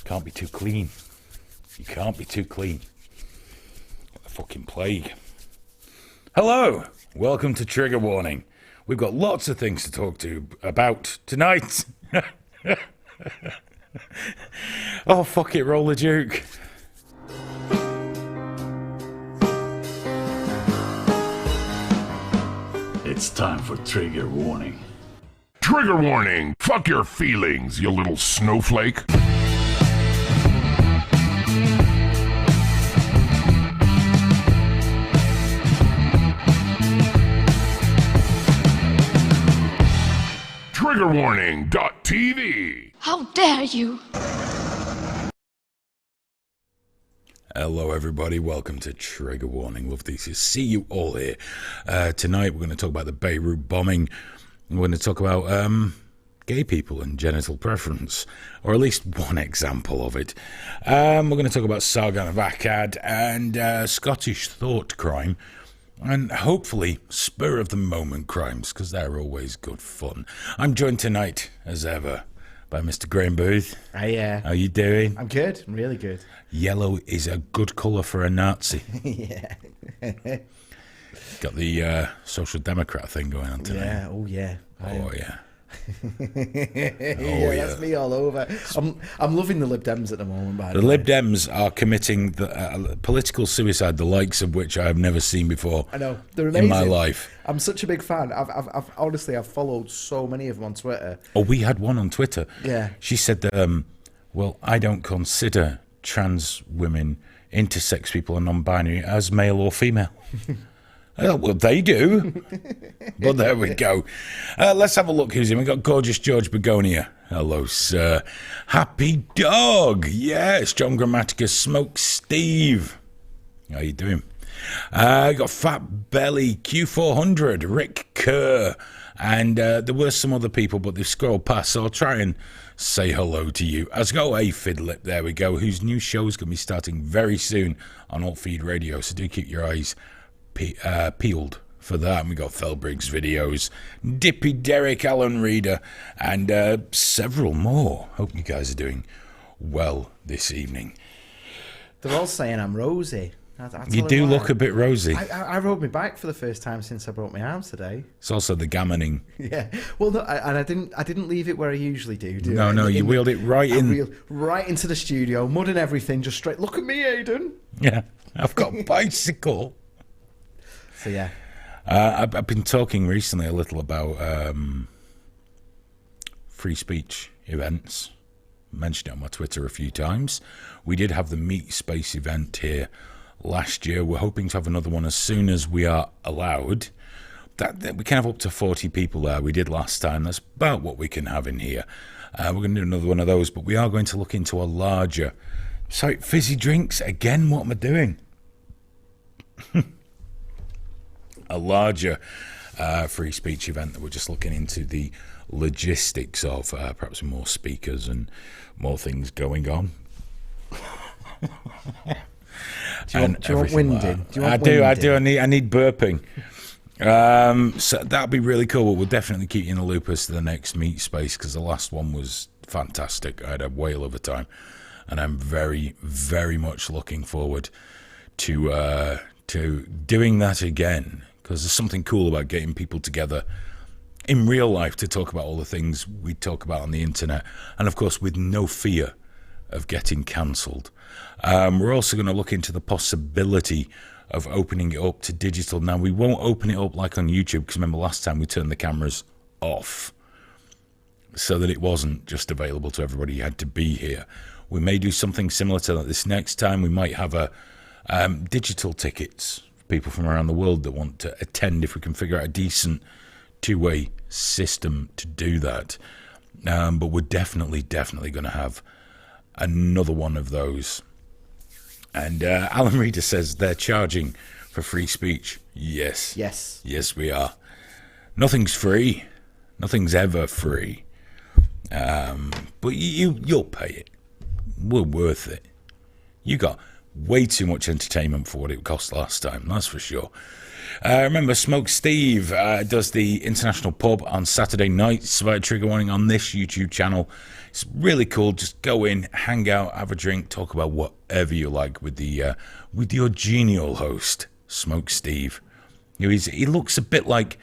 Can't be too clean. You can't be too clean. The fucking plague. Hello, welcome to Trigger Warning. We've got lots of things to talk to about tonight. Oh, fuck it, roll the Duke. It's time for Trigger Warning. Trigger warning! Fuck your feelings, you little snowflake! Triggerwarning.tv. How dare you! Hello, everybody. Welcome to Trigger Warning. Lovely to see you all here. Tonight, we're going to talk about the Beirut bombing. We're going to talk about gay people and genital preference, or at least one example of it. We're going to talk about Sargon of Akkad and Scottish thought crime, and hopefully spur of the moment crimes, because they're always good fun. I'm joined tonight, as ever, by Mr. Graham Booth. Hi, How you doing? I'm good. I'm really good. Yellow is a good colour for a Nazi. Yeah. Got the Social Democrat thing going on today. Yeah. Oh, yeah. Oh, yeah. Yeah, that's me all over. I'm loving the Lib Dems at the moment, by The Lib Dems are committing the, political suicide, the likes of which I have never seen before. I know. They're amazing. In my life. I'm such a big fan. I've honestly, I've followed so many of them on Twitter. Oh, we had one on Twitter. Yeah. She said that, well, I don't consider trans women, intersex people and non-binary as male or female. Oh, well, they do. But there we go. Let's have a look who's in. We've got gorgeous George Begonia. Hello, sir. Happy Dog. Yes, John Grammaticus. Smoke Steve. How you doing? Got Fat Belly, Q400, Rick Kerr. And there were some other people, but they've scrolled past, so I'll try and say hello to you. Let's go Aphid Lip, there we go, whose new show's going to be starting very soon on Alt Feed Radio, so do keep your eyes peeled for that. And we got Felbriggs videos, Dippy Derek, Alan Reader, and several more. Hope you guys are doing well this evening. They're all saying I'm rosy. You do look a bit rosy. I rode my bike for the first time since I broke my arms today. It's also the gammoning. Yeah. Well, no, and I didn't leave it where I usually do. No, you wheeled it right in. Wheeled right into the studio, mud and everything, just straight. Look at me, Aidan. Yeah, I've got a bicycle. So yeah. I've been talking recently a little about free speech events. Mentioned it on my Twitter a few times. We did have the Meet Space event here last year. We're hoping to have another one as soon as we are allowed. That we can have up to 40 people there. We did last time. That's about what we can have in here. We're going to do another one of those, but we are going to look into a larger... Sorry, fizzy drinks. Again, what am I doing? A larger free speech event that we're just looking into the logistics of, perhaps more speakers and more things going on. Do you want winding? I do. I need burping. So that'd be really cool. We'll definitely keep you in the loop as to the next Meet Space, because the last one was fantastic. I had a whale of a time, and I'm very, very much looking forward to doing that again, because there's something cool about getting people together in real life to talk about all the things we talk about on the internet, and of course with no fear of getting cancelled. We're also going to look into the possibility of opening it up to digital. Now, we won't open it up like on YouTube, because remember last time we turned the cameras off so that it wasn't just available to everybody. You had to be here. We may do something similar to that this next time. We might have a digital tickets for people from around the world that want to attend, if we can figure out a decent two-way system to do that. But we're definitely going to have another one of those. And Alan Reader says they're charging for free speech. Yes, we are. Nothing's free. Nothing's ever free. But you'll pay it. We're worth it. way too much entertainment for what it cost last time, that's for sure. Remember, Smoke Steve does the International Pub on Saturday nights via Trigger Warning on this YouTube channel. It's really cool. Just go in, hang out, have a drink, talk about whatever you like with your genial host, Smoke Steve. He looks a bit like...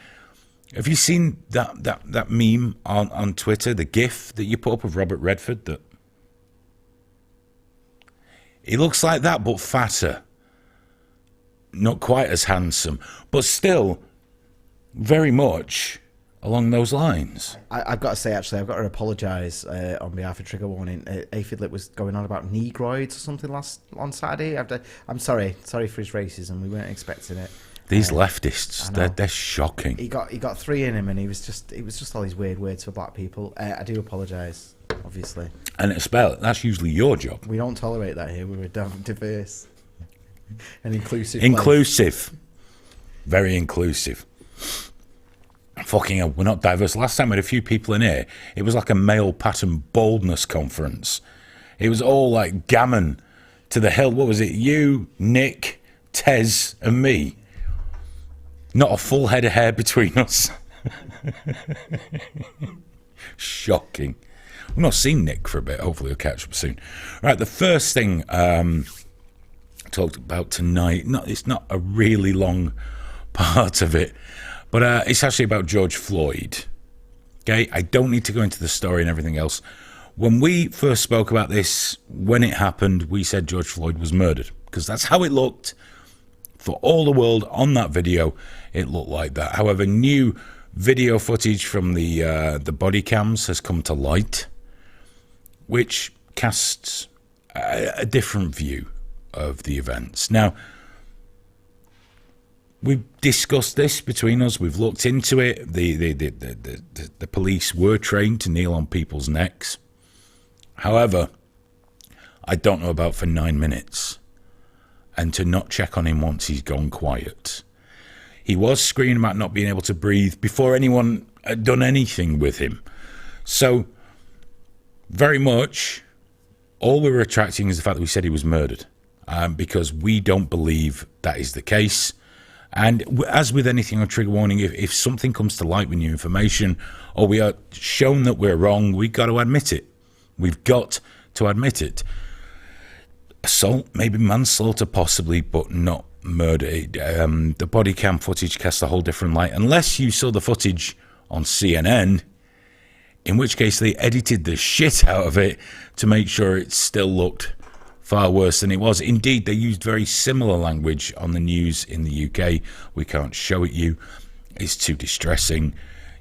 Have you seen that meme on Twitter, the GIF that you put up of Robert Redford? That he looks like that, but fatter. Not quite as handsome, but still very much along those lines. I've got to say, actually, I've got to apologise on behalf of Trigger Warning. Aphid was going on about negroids or something on Saturday. I'm sorry for his racism. We weren't expecting it. These leftists, they're shocking. He got 3 in him, and it was just all these weird words for black people. I do apologise, obviously. And that's usually your job. We don't tolerate that here. We're diverse and inclusive. Inclusive. Very inclusive. Fucking hell, we're not diverse. Last time we had a few people in here, it was like a male pattern baldness conference. It was all like gammon to the hill. What was it? You, Nick, Tez, and me. Not a full head of hair between us. Shocking. We've not seen Nick for a bit. Hopefully we'll catch up soon. Right, the first thing talked about tonight, it's not a really long part of it, but it's actually about George Floyd. Okay, I don't need to go into the story and everything else. When we first spoke about this, when it happened, we said George Floyd was murdered, because that's how it looked. For all the world on that video, it looked like that. However, new video footage from the body cams has come to light, which casts a different view of the events. Now, we've discussed this between us. We've looked into it. The police were trained to kneel on people's necks. However, I don't know about for 9 minutes. And to not check on him once he's gone quiet. He was screaming about not being able to breathe before anyone had done anything with him. So, very much, all we were attracting is the fact that we said he was murdered. Because we don't believe that is the case. And as with anything on Trigger Warning, if something comes to light with new information, or we are shown that we're wrong, we've got to admit it. We've got to admit it. Assault, maybe manslaughter, possibly, but not murder. The body cam footage casts a whole different light, unless you saw the footage on CNN, in which case they edited the shit out of it to make sure it still looked far worse than it was. Indeed, they used very similar language on the news in the UK. We can't show it you. It's too distressing,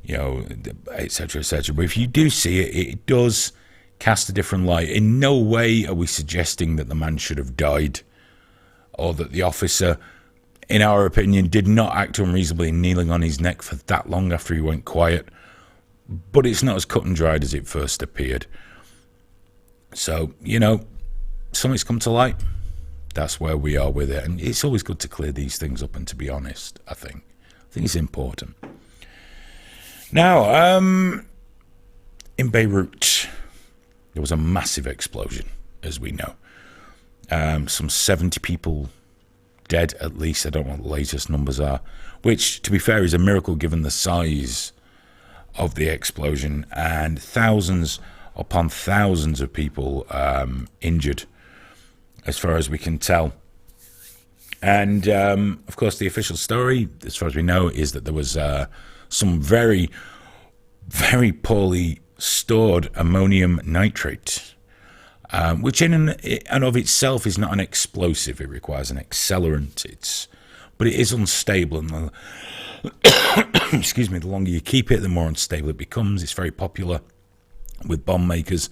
etc., etc. But if you do see it, it does cast a different light. In no way are we suggesting that the man should have died, or that the officer, in our opinion, did not act unreasonably in kneeling on his neck for that long after he went quiet. But it's not as cut and dried as it first appeared. So, something's come to light. That's where we are with it. And it's always good to clear these things up, and to be honest, I think it's important. Now, in Beirut, there was a massive explosion, as we know. Some 70 people dead, at least. I don't know what the latest numbers are. Which, to be fair, is a miracle given the size of the explosion. And thousands upon thousands of people injured, as far as we can tell. And, of course, the official story, as far as we know, is that there was some very, very poorly stored ammonium nitrate, which in and of itself is not an explosive. It requires an accelerant. But it is unstable, and excuse me, the longer you keep it, the more unstable it becomes. It's very popular with bomb makers,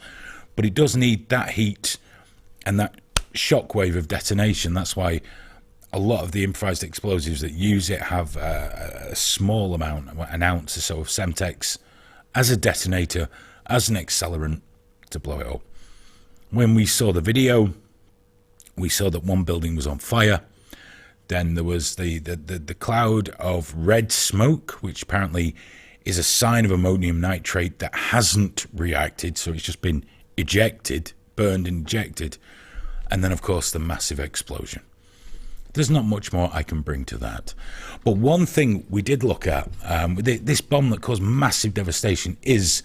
but it does need that heat and that shockwave of detonation. That's why a lot of the improvised explosives that use it have a small amount, an ounce or so of Semtex as a detonator, as an accelerant to blow it up. When we saw the video, we saw that one building was on fire. Then there was the cloud of red smoke, which apparently is a sign of ammonium nitrate that hasn't reacted, so it's just been ejected, burned and ejected. And then, of course, the massive explosion. There's not much more I can bring to that. But one thing we did look at, this bomb that caused massive devastation, is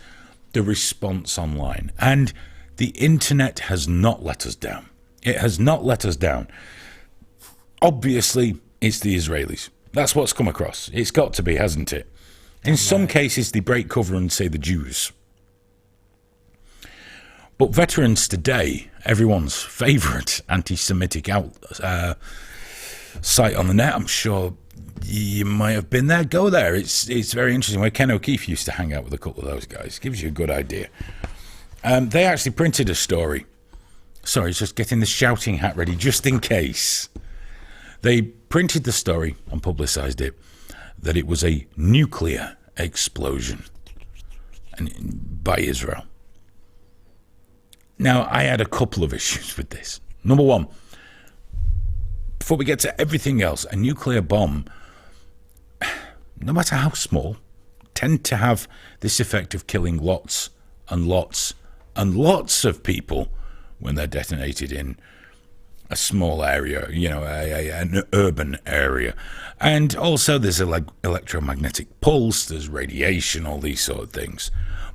the response online. And the internet has not let us down. It has not let us down. Obviously, it's the Israelis. That's what's come across. It's got to be, hasn't it? In some cases, they break cover and say the Jews. But Veterans Today, everyone's favourite anti-Semitic site on the net, I'm sure you might have been there. Go there. It's very interesting. Where Ken O'Keefe used to hang out with a couple of those guys. Gives you a good idea. They actually printed a story. Sorry, just getting the shouting hat ready just in case. They printed the story and publicised it, that it was a nuclear explosion by Israel. Now, I had a couple of issues with this. Number one, before we get to everything else, a nuclear bomb, no matter how small, tend to have this effect of killing lots and lots and lots of people when they're detonated in a small area, an urban area. And also there's electromagnetic pulse, there's radiation, all these sort of things.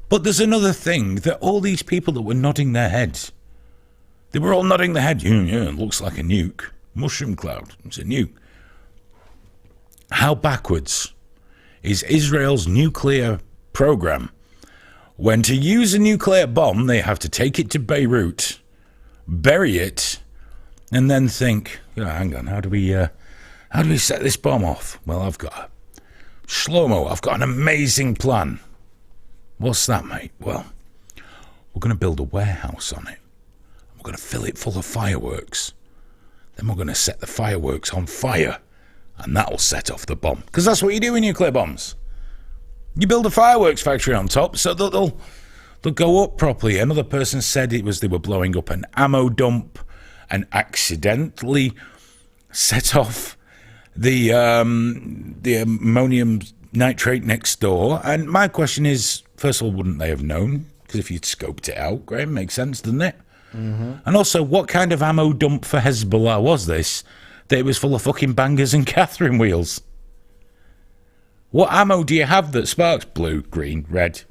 But there's another thing, that all these people that were nodding their heads, they were all nodding their head. Yeah, it looks like a nuke. Mushroom cloud, it's a nuke. How backwards is Israel's nuclear program when to use a nuclear bomb, they have to take it to Beirut, bury it, and then think, hang on, how do we set this bomb off? Well, I've got slow-mo. I've got an amazing plan. What's that, mate? Well, we're going to build a warehouse on it. We're going to fill it full of fireworks. Then we're going to set the fireworks on fire, and that'll set off the bomb. Because that's what you do with nuclear bombs. You build a fireworks factory on top so that they'll go up properly. Another person said they were blowing up an ammo dump and accidentally set off the ammonium nitrate next door. And my question is, first of all, wouldn't they have known? Because if you'd scoped it out, Graham, makes sense, doesn't it? Mm-hmm. And also, what kind of ammo dump for Hezbollah was this? That it was full of fucking bangers and Catherine wheels. What ammo do you have that sparks blue, green, red?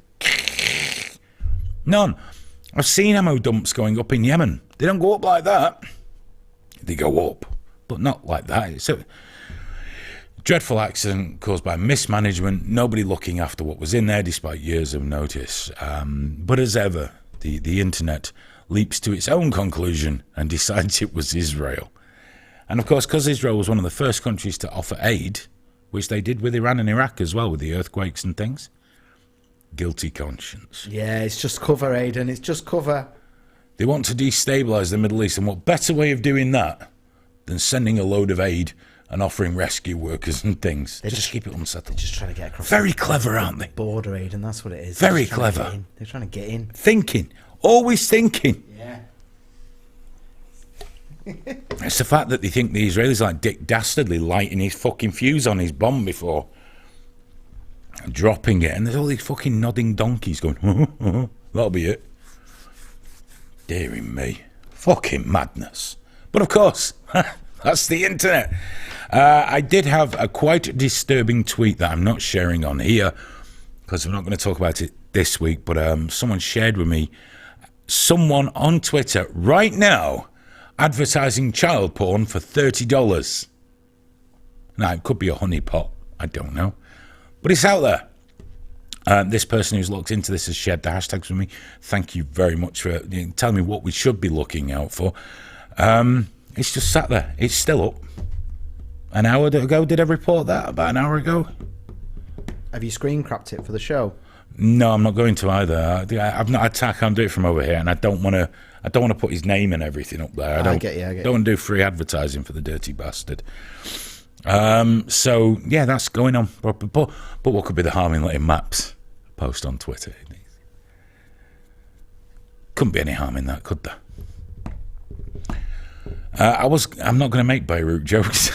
None. I've seen ammo dumps going up in Yemen. They don't go up like that. They go up, but not like that. It's a dreadful accident caused by mismanagement, nobody looking after what was in there despite years of notice. But as ever, the internet leaps to its own conclusion and decides it was Israel. And of course, because Israel was one of the first countries to offer aid, which they did with Iran and Iraq as well, with the earthquakes and things, guilty conscience. Yeah, it's just cover, Aiden. It's just cover. They want to destabilise the Middle East, and what better way of doing that than sending a load of aid and offering rescue workers and things? They just keep it unsettled. They're just trying to get across. Very clever, aren't they? Border, Aiden, that's what it is. Very clever. They're trying to get in. Thinking. Always thinking. Yeah. It's the fact that they think the Israelis like Dick Dastardly lighting his fucking fuse on his bomb before dropping it, and there's all these fucking nodding donkeys going, that'll be it. Deary me. Fucking madness. But of course, that's the internet. I did have a quite disturbing tweet that I'm not sharing on here because I'm not going to talk about it this week, but someone shared with me someone on Twitter right now advertising child porn for $30. Now, it could be a honeypot. I don't know. But it's out there. This person who's looked into this has shared the hashtags with me. Thank you very much for telling me what we should be looking out for. It's just sat there. It's still up. An hour ago, did I report that? About an hour ago? Have you screen crapped it for the show? No, I'm not going to either. I've not. I can't do it from over here, and I don't want to. I don't want to put his name and everything up there. I get you. Don't want to do free advertising for the dirty bastard. So yeah, that's going on. But what could be the harm in letting Maps post on Twitter? Couldn't be any harm in that, could there? I'm not going to make Beirut jokes.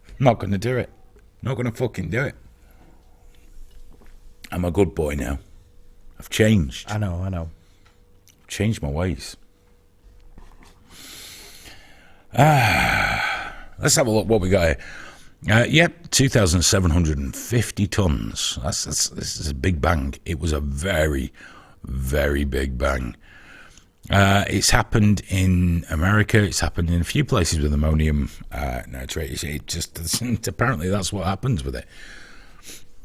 I'm not going to do it. Not going to fucking do it. I'm a good boy now. I've changed. I know. Changed my ways. Let's have a look what we got here. Yep, 2,750 tons. This is a big bang. It was a very, very big bang. It's happened in America. It's happened in a few places with ammonium nitrate. It just apparently that's what happens with it.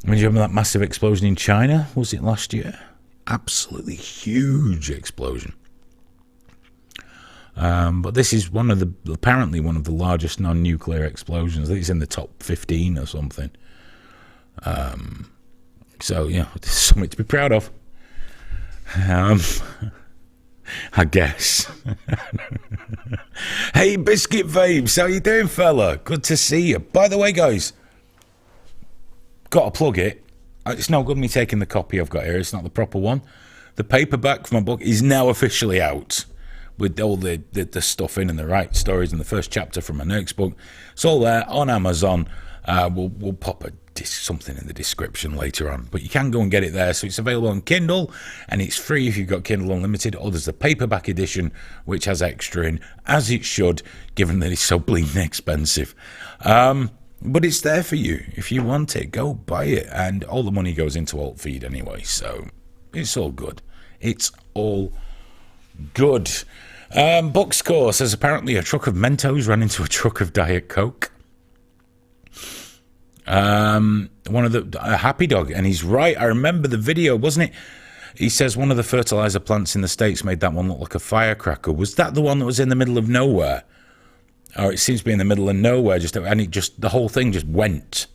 Do you remember that massive explosion in China? Was it last year? Absolutely huge explosion. But this is apparently one of the largest non-nuclear explosions. I think it's in the top 15 or something. So, it's something to be proud of. I guess. Hey, Biscuit Vapes, how you doing, fella? Good to see you. By the way, guys, got to plug it. It's no good me taking the copy I've got here. It's not the proper one. The paperback for my book is now officially out with all the stuff in and the right stories and the first chapter from my next book. It's all there on Amazon. We'll pop something in the description later on, but you can go and get it there. So it's available on Kindle, and it's free if you've got Kindle Unlimited, or there's the paperback edition, which has extra in, as it should, given that it's so bleeding expensive. But it's there for you. If you want it, go buy it, and all the money goes into Alt Feed anyway, so it's all good. It's all good. Books course says apparently a truck of Mentos ran into a truck of Diet Coke. A Happy Dog, and he's right. I remember the video, wasn't it? He says one of the fertilizer plants in the States made that one look like a firecracker. Was that the one that was in the middle of nowhere? Or it seems to be in the middle of nowhere, the whole thing just went.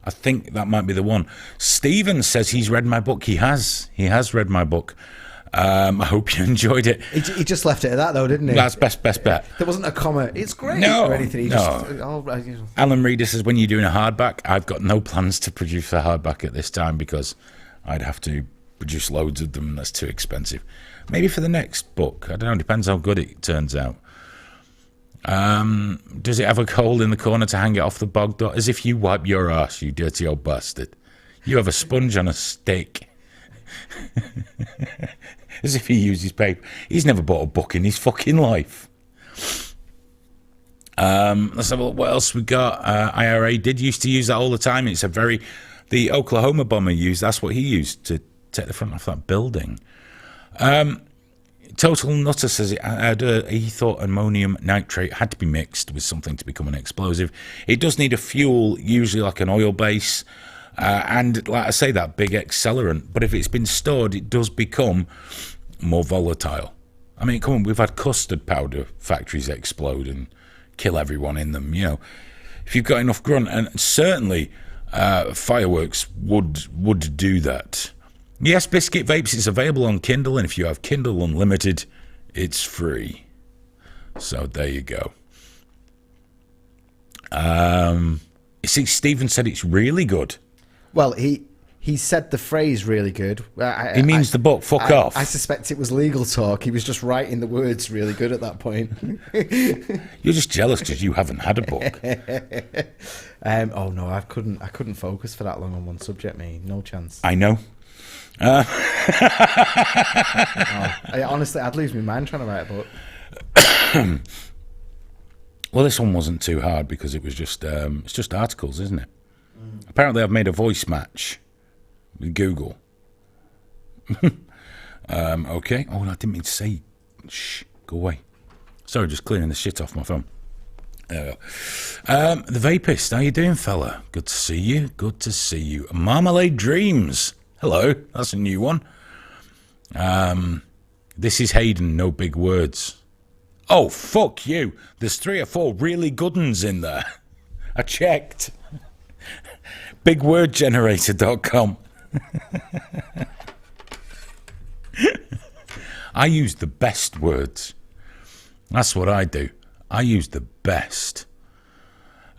I think that might be the one. Steven says he's read my book. He has read my book. I hope you enjoyed it. He just left it at that, though, didn't he? That's best bet. There wasn't a comma. It's great no, or anything. Alan Reeder says, when you're doing a hardback, I've got no plans to produce a hardback at this time because I'd have to produce loads of them. That's too expensive. Maybe for the next book. I don't know. Depends how good it turns out. Does it have a hole in the corner to hang it off the bog door? As if you wipe your arse, you dirty old bastard. You have a sponge on a stick. As if he uses paper. He's never bought a book in his fucking life. Let's have a look what else we got. IRA did used to use that all the time. The Oklahoma bomber used, that's what he used to take the front off that building. Total Nutter says he thought ammonium nitrate had to be mixed with something to become an explosive. It does need a fuel, usually like an oil base, and like I say, that big accelerant. But if it's been stored, it does become more volatile. I mean, come on, we've had custard powder factories explode and kill everyone in them. If you've got enough grunt, and certainly fireworks would do that. Yes, Biscuit Vapes is available on Kindle, and if you have Kindle Unlimited, it's free. So there you go. You see, Stephen said it's really good. Well, he said the phrase really good. He means the book, fuck off. I suspect it was legal talk. He was just writing the words really good at that point. You're just jealous because you haven't had a book. Oh no, I couldn't focus for that long on one subject, mate. No chance. I know. Honestly, I'd lose my mind trying to write a book. Well, this one wasn't too hard because it was just it's just articles, isn't it? Apparently I've made a voice match with Google. Okay. Oh, I didn't mean to say. Shh, go away. Sorry, just cleaning the shit off my phone. There we go. The Vapist, how you doing, fella? Good to see you. Good to see you. Marmalade Dreams. Hello, that's a new one. This is Hayden, no big words. Oh, fuck you. There's 3 or 4 really good ones in there. I checked. Bigwordgenerator.com. I use the best words. That's what I do. I use the best.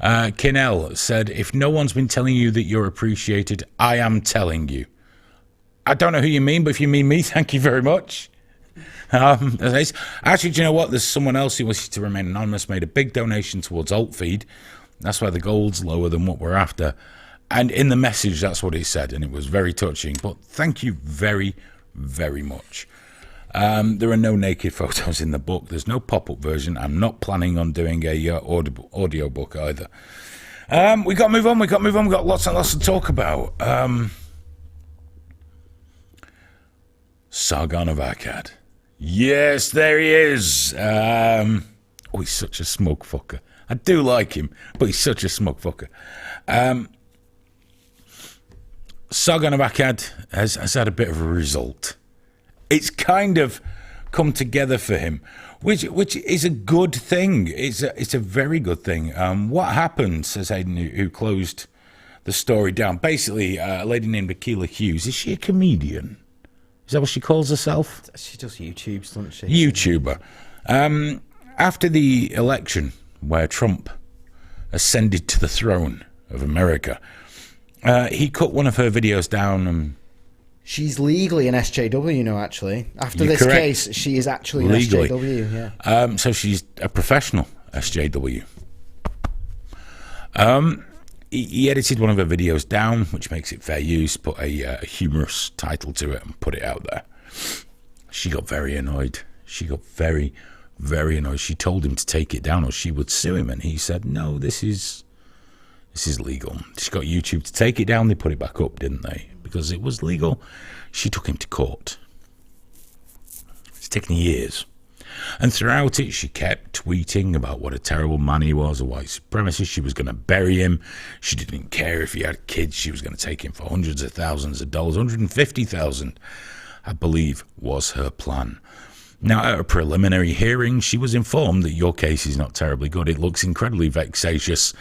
Kinnell said, if no one's been telling you that you're appreciated, I am telling you. I don't know who you mean, but if you mean me, thank you very much. Actually, do you know what? There's someone else who wishes to remain anonymous, made a big donation towards AltFeed. That's why the gold's lower than what we're after. And in the message, that's what he said, and it was very touching. But thank you very, very much. There are no naked photos in the book. There's no pop-up version. I'm not planning on doing a audio book either. We got to move on. We've got lots and lots to talk about. Sargon of Akkad. Yes, there he is. He's such a smug fucker. I do like him, but he's such a smug fucker. Sargon of Akkad has had a bit of a result. It's kind of come together for him, which is a good thing. It's a very good thing. What happened, says Aidan, who closed the story down, basically a lady named Akilah Hughes, is she a comedian? Is that what she calls herself? She does YouTubes, doesn't she? YouTuber. After the election where Trump ascended to the throne of America, he cut one of her videos down. And she's legally an SJW, actually. After You're this correct. case, she is actually an Legally. SJW, yeah. So she's a professional SJW. He edited one of her videos down, which makes it fair use, put a humorous title to it and put it out there. She got very annoyed. She got very, very annoyed. She told him to take it down or she would sue him, and he said, no, this is legal. She got YouTube to take it down. They put it back up, didn't they? Because it was legal. She took him to court. It's taken years. And throughout it, she kept tweeting about what a terrible man he was, a white supremacist. She was going to bury him. She didn't care if he had kids. She was going to take him for hundreds of thousands of dollars. 150,000, I believe, was her plan. Now, at a preliminary hearing, she was informed that your case is not terribly good. It looks incredibly vexatious.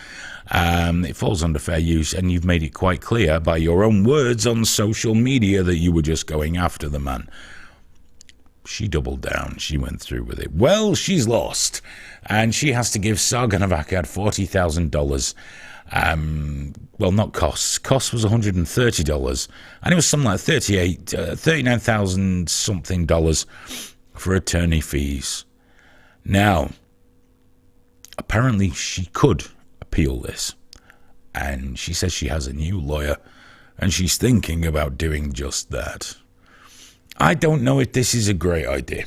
It falls under fair use, and you've made it quite clear by your own words on social media that you were just going after the man. She doubled down. She went through with it. Well, she's lost, and she has to give Sargon of Akkad $40,000. Well, not costs. Cost was $130, and it was something like $39,000 something dollars for attorney fees. Now, apparently she could appeal this, and she says she has a new lawyer, and she's thinking about doing just that. I don't know if this is a great idea,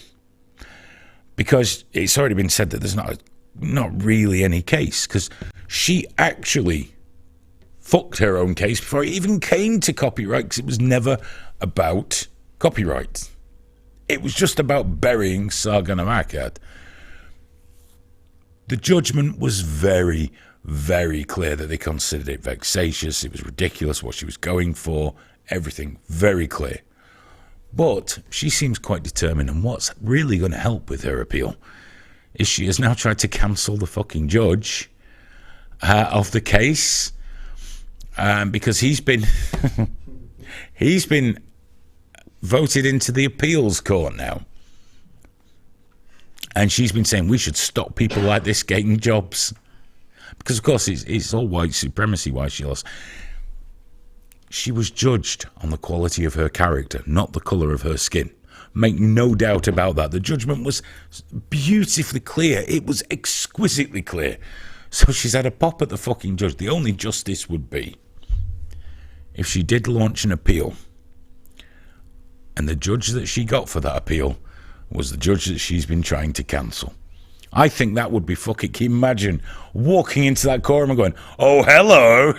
because it's already been said that there's not really any case, because she actually fucked her own case before it even came to copyright, because it was never about copyright. It was just about burying Sargon of Akkad. The judgment was very, very clear that they considered it vexatious. It was ridiculous what she was going for. Everything very clear. But she seems quite determined, and what's really going to help with her appeal is she has now tried to cancel the fucking judge of the case, because he's been voted into the appeals court now. And she's been saying we should stop people like this getting jobs. Because, of course, it's all white supremacy why she lost. She was judged on the quality of her character, not the colour of her skin. Make no doubt about that. The judgment was beautifully clear. It was exquisitely clear. So she's had a pop at the fucking judge. The only justice would be if she did launch an appeal, and the judge that she got for that appeal was the judge that she's been trying to cancel. I think that would be fucking... Can you imagine walking into that courtroom and going, oh, hello?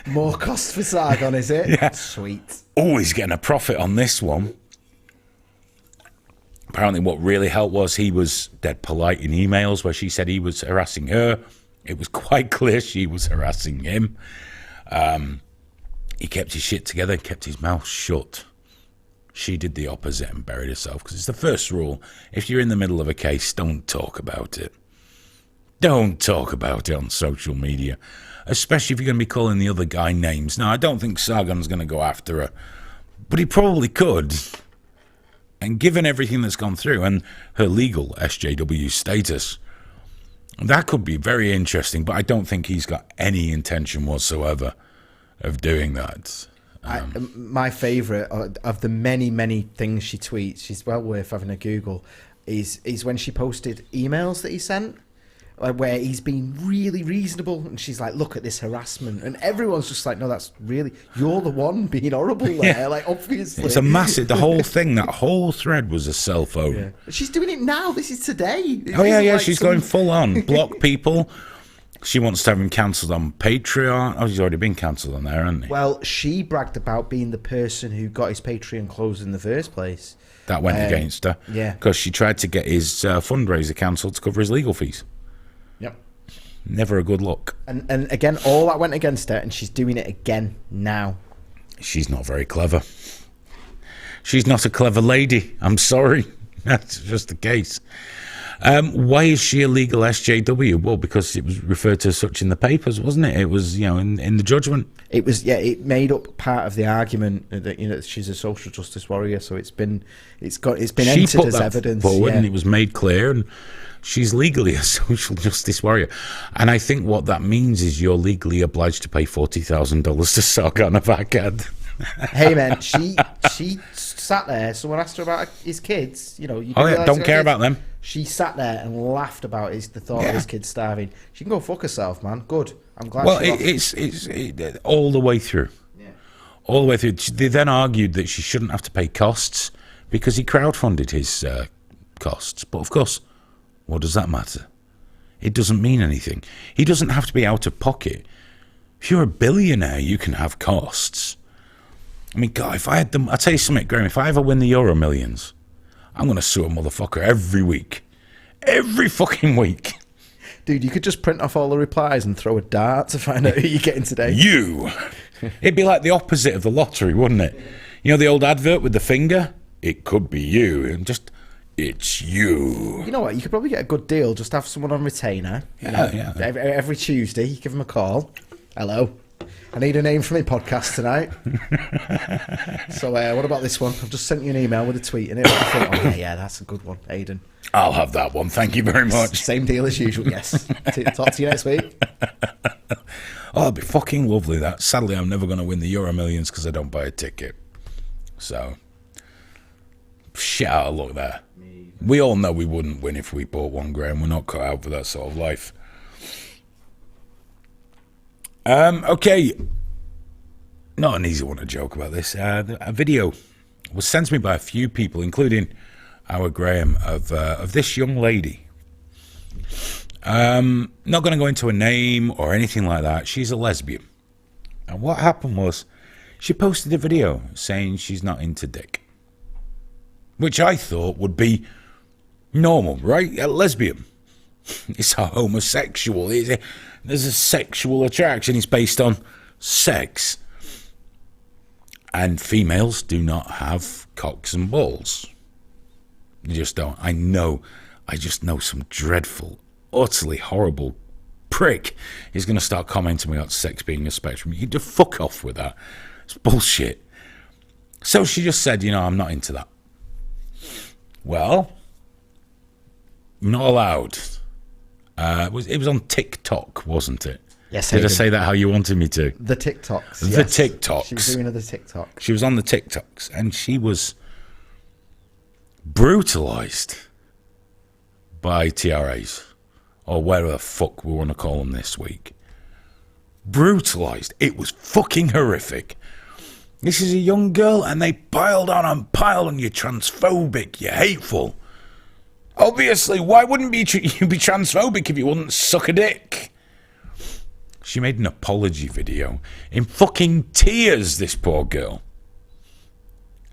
More cost for Sargon, is it? Yeah. Sweet. Oh, he's getting a profit on this one. Apparently what really helped was he was dead polite in emails where she said he was harassing her. It was quite clear she was harassing him. He kept his shit together, kept his mouth shut. She did the opposite and buried herself, because it's the first rule. If you're in the middle of a case, don't talk about it. Don't talk about it on social media, especially if you're going to be calling the other guy names. Now, I don't think Sargon's going to go after her, but he probably could. And given everything that's gone through and her legal SJW status, that could be very interesting, but I don't think he's got any intention whatsoever of doing that. My favourite of the many things she tweets, she's well worth having a Google, is when she posted emails that he sent. where he's been really reasonable, and she's like, look at this harassment, and everyone's just like, no, that's really, you're the one being horrible there, like, obviously. It's a massive, the whole thing, that whole thread was a cell phone. Yeah. She's doing it now, this is today. Oh yeah, she's going full on, block people. She wants to have him cancelled on Patreon. Oh, he's already been cancelled on there, hasn't he? Well, she bragged about being the person who got his Patreon closed in the first place. That went against her. Yeah. Because she tried to get his fundraiser cancelled to cover his legal fees. Yep. Never a good look. And again, all that went against her, and she's doing it again now. She's not very clever. She's not a clever lady. I'm sorry. That's just the case. Why is she a legal SJW? Well, because it was referred to as such in the papers, wasn't it? It was, in the judgment. It was, yeah. It made up part of the argument that she's a social justice warrior. So it's been entered as evidence forward, and it was made clear, and she's legally a social justice warrior. And I think what that means is you're legally obliged to pay $40,000 to Sargon of Akkad. Hey man, she sat there. Someone asked her about his kids. Don't care about them. She sat there and laughed about the thought of his kids starving. She can go fuck herself, man. Good. I'm glad. Well, it's all the way through. Yeah. All the way through. They then argued that she shouldn't have to pay costs because he crowdfunded his costs. But of course, what does that matter? It doesn't mean anything. He doesn't have to be out of pocket. If you're a billionaire, you can have costs. I mean, God, if I had them, I'll tell you something, Graham, if I ever win the Euro Millions, I'm going to sue a motherfucker every week. Every fucking week. Dude, you could just print off all the replies and throw a dart to find out who you're getting today. You! It'd be like the opposite of the lottery, wouldn't it? You know the old advert with the finger? It could be you. And just, it's you. You know what? You could probably get a good deal. Just have someone on retainer. Yeah. Every Tuesday, you give them a call. Hello. I need a name for my podcast tonight. So what about this one? I've just sent you an email with a tweet in it. What do you think? Yeah, that's a good one, Aidan. I'll have that one. Thank you very much. Same deal as usual, yes. Talk to you next week. Oh, it'd be fucking lovely, that. Sadly, I'm never going to win the Euro Millions because I don't buy a ticket. So, shit out of luck there. We all know we wouldn't win if we bought one, Graham. We're not cut out for that sort of life. Okay, not an easy one to joke about this. A video was sent to me by a few people, including our Graham, of this young lady. Not going to go into a name or anything like that. She's a lesbian. And what happened was she posted a video saying she's not into dick, which I thought would be normal, right? A lesbian. It's a homosexual. There's a sexual attraction. It's based on sex. And females do not have cocks and balls. You just don't. I just know some dreadful, utterly horrible prick is going to start commenting about sex being a spectrum. You just fuck off with that. It's bullshit. So she just said, I'm not into that. Well, not allowed. It was on TikTok, wasn't it? Yes. Did I say that how you wanted me to? The TikToks. The yes. TikToks. She was doing the TikToks. She was on the TikToks, and she was brutalized by TRAs, or whatever the fuck we want to call them this week. Brutalized. It was fucking horrific. This is a young girl, and they piled on, you're transphobic, you're hateful. Obviously, why wouldn't you be transphobic if you wouldn't suck a dick? She made an apology video in fucking tears, this poor girl.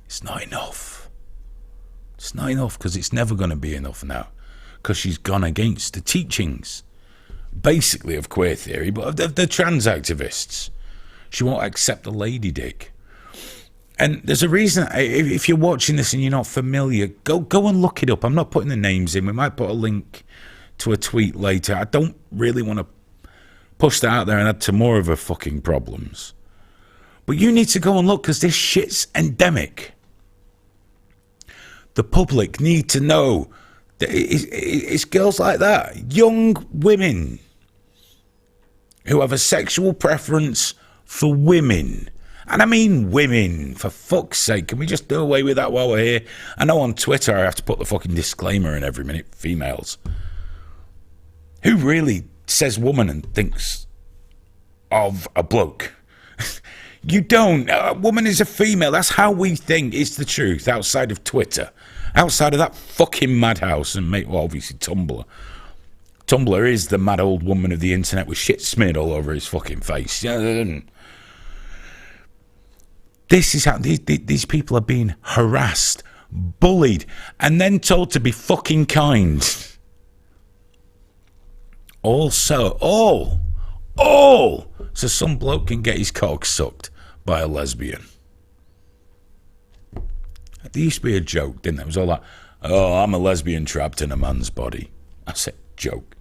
It's not enough. It's not enough because it's never going to be enough now, because she's gone against the teachings, basically, of queer theory, but of the trans activists. She won't accept a lady dick. And there's a reason, if you're watching this and you're not familiar, go and look it up. I'm not putting the names in. We might put a link to a tweet later. I don't really want to push that out there and add to more of her fucking problems. But you need to go and look, because this shit's endemic. The public need to know that it's girls like that, young women who have a sexual preference for women. And I mean women, for fuck's sake. Can we just do away with that while we're here? I know on Twitter I have to put the fucking disclaimer in every minute, females. Who really says woman and thinks of a bloke? You don't. A woman is a female. That's how we think. It's the truth. Outside of Twitter, outside of that fucking madhouse, and well, obviously Tumblr. Tumblr is the mad old woman of the internet with shit smeared all over his fucking face. This is how these people are being harassed, bullied, and then told to be fucking kind. All so some bloke can get his cock sucked by a lesbian. There used to be a joke, didn't there? It was all like, oh, I'm a lesbian trapped in a man's body. I said, joke.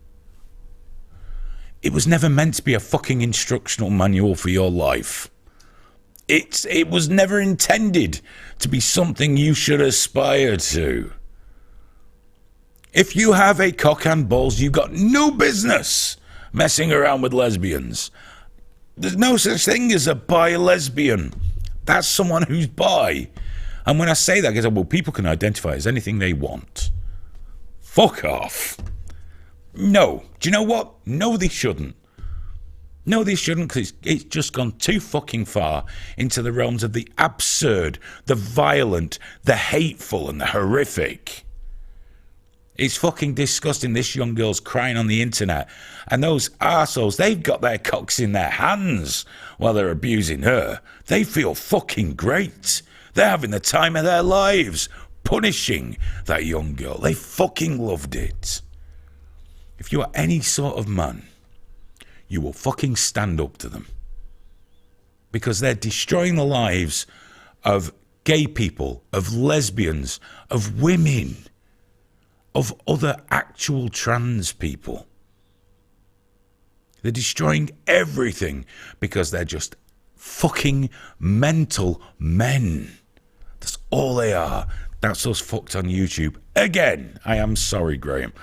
It was never meant to be a fucking instructional manual for your life. It was never intended to be something you should aspire to. If you have a cock and balls, you've got no business messing around with lesbians. There's no such thing as a bi-lesbian. That's someone who's bi. And when I say that, I go, well, people can identify as anything they want. Fuck off. No. Do you know what? No, they shouldn't. No, they shouldn't, because it's just gone too fucking far into the realms of the absurd, the violent, the hateful, and the horrific. It's fucking disgusting. This young girl's crying on the internet, and those arseholes, they've got their cocks in their hands while they're abusing her. They feel fucking great. They're having the time of their lives punishing that young girl. They fucking loved it. If you are any sort of man, you will fucking stand up to them. Because they're destroying the lives of gay people, of lesbians, of women, of other actual trans people. They're destroying everything because they're just fucking mental men. That's all they are. That's us fucked on YouTube. Again, I am sorry, Graham.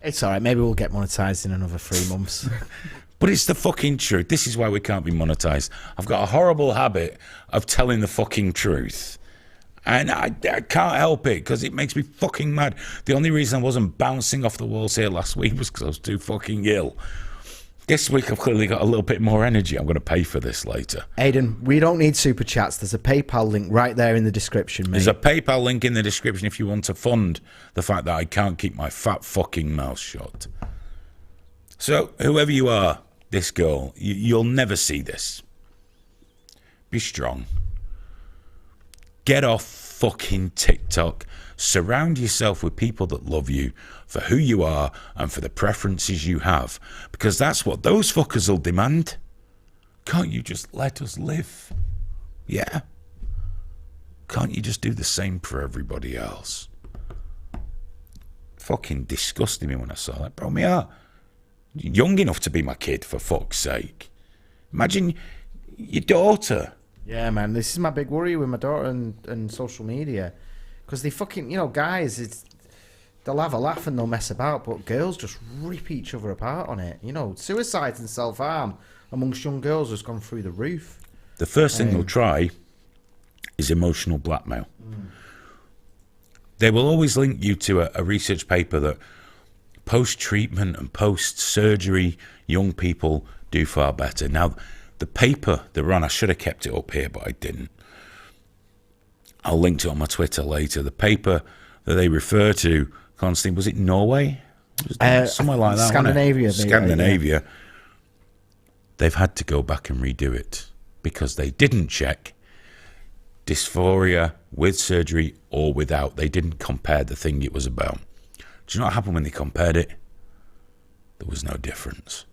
It's all right. Maybe we'll get monetized in another 3 months. But it's the fucking truth. This is why we can't be monetized. I've got a horrible habit of telling the fucking truth. And I can't help it because it makes me fucking mad. The only reason I wasn't bouncing off the walls here last week was because I was too fucking ill. This week I've clearly got a little bit more energy. I'm going to pay for this later. Aidan, we don't need super chats. There's a PayPal link right there in the description, mate. There's a PayPal link in the description if you want to fund the fact that I can't keep my fat fucking mouth shut. So, whoever you are, this girl, you'll never see this. Be strong. Get off fucking TikTok. Surround yourself with people that love you for who you are and for the preferences you have. Because that's what those fuckers will demand. Can't you just let us live? Yeah. Can't you just do the same for everybody else? Fucking disgusted me when I saw that. Bro, me heart. Young enough to be my kid, for fuck's sake. Imagine your daughter. Yeah, man, this is my big worry with my daughter and social media. Because they fucking, guys, they'll have a laugh and they'll mess about, but girls just rip each other apart on it. Suicide and self-harm amongst young girls has gone through the roof. The first thing they'll try is emotional blackmail. They will always link you to a research paper that post-treatment and post-surgery young people do far better. Now, the paper they're on, I should have kept it up here, but I didn't. I'll link to it on my Twitter later. The paper that they refer to constantly, was it Norway? Somewhere like that, Scandinavia. Wasn't it? Scandinavia. They've had to go back and redo it because they didn't check dysphoria with surgery or without. They didn't compare the thing it was about. Do you know what happened when they compared it? There was no difference.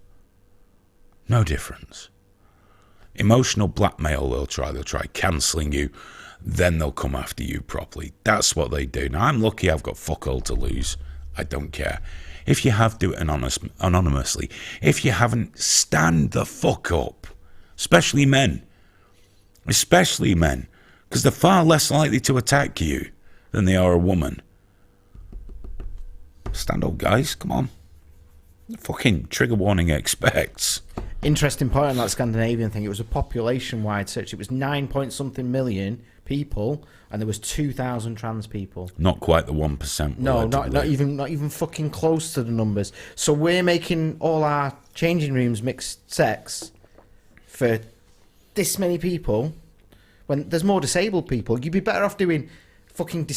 No difference. Emotional blackmail they'll try cancelling you, then they'll come after you properly. That's what they do. Now, I'm lucky I've got fuck all to lose. I don't care. If you have, do it anonymously. If you haven't, stand the fuck up. Especially men. Especially men. Because they're far less likely to attack you than they are a woman. Stand up, guys. Come on. The fucking trigger warning expects. Interesting point on that Scandinavian thing. It was a population-wide search. It was 9-point-something million people, and there was 2,000 trans people. Not quite the 1%. No, not even fucking close to the numbers. So we're making all our changing rooms mixed sex for this many people when there's more disabled people. You'd be better off doing fucking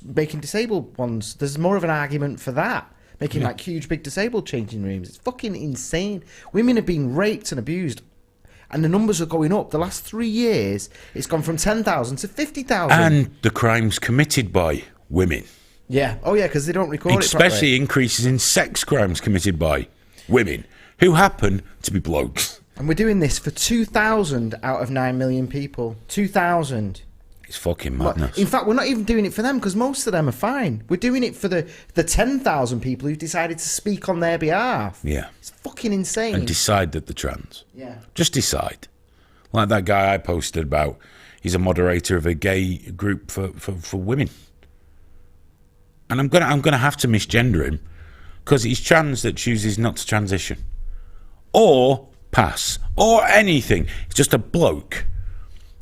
making disabled ones. There's more of an argument for that. Making like huge, big disabled changing rooms. It's fucking insane. Women are being raped and abused, and the numbers are going up. The last 3 years, it's gone from 10,000 to 50,000. And the crimes committed by women. Yeah. Oh, yeah, because they don't record it Especially properly. increases in sex crimes committed by women who happen to be blokes. And we're doing this for 2,000 out of 9 million people. 2,000. It's fucking madness. In fact, we're not even doing it for them because most of them are fine. We're doing it for the 10,000 people who've decided to speak on their behalf. Yeah. It's fucking insane. And decide that they're trans. Yeah. Just decide. Like that guy I posted about. He's a moderator of a gay group for women. And I'm gonna have to misgender him because he's trans that chooses not to transition. Or pass. Or anything. He's just a bloke.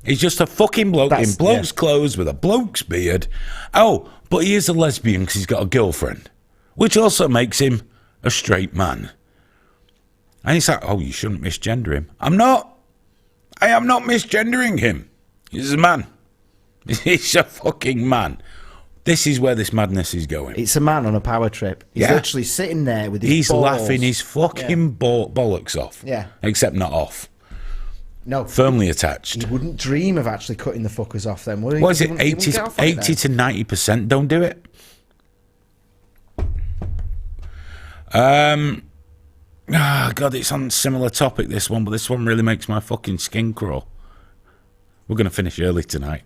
He's just a fucking bloke in bloke's clothes with a bloke's beard. Oh, but he is a lesbian because he's got a girlfriend, which also makes him a straight man. And he's like, oh, you shouldn't misgender him. I'm not. I am not misgendering him. He's a man. He's a fucking man. This is where this madness is going. It's a man on a power trip. He's literally sitting there with his balls. Laughing his fucking bollocks off. Yeah. Except not off. No. Firmly attached. He wouldn't dream of actually cutting the fuckers off then, would he? What is it? 80 to 90% don't do it? God, it's on a similar topic, this one, but this one really makes my fucking skin crawl. We're going to finish early tonight.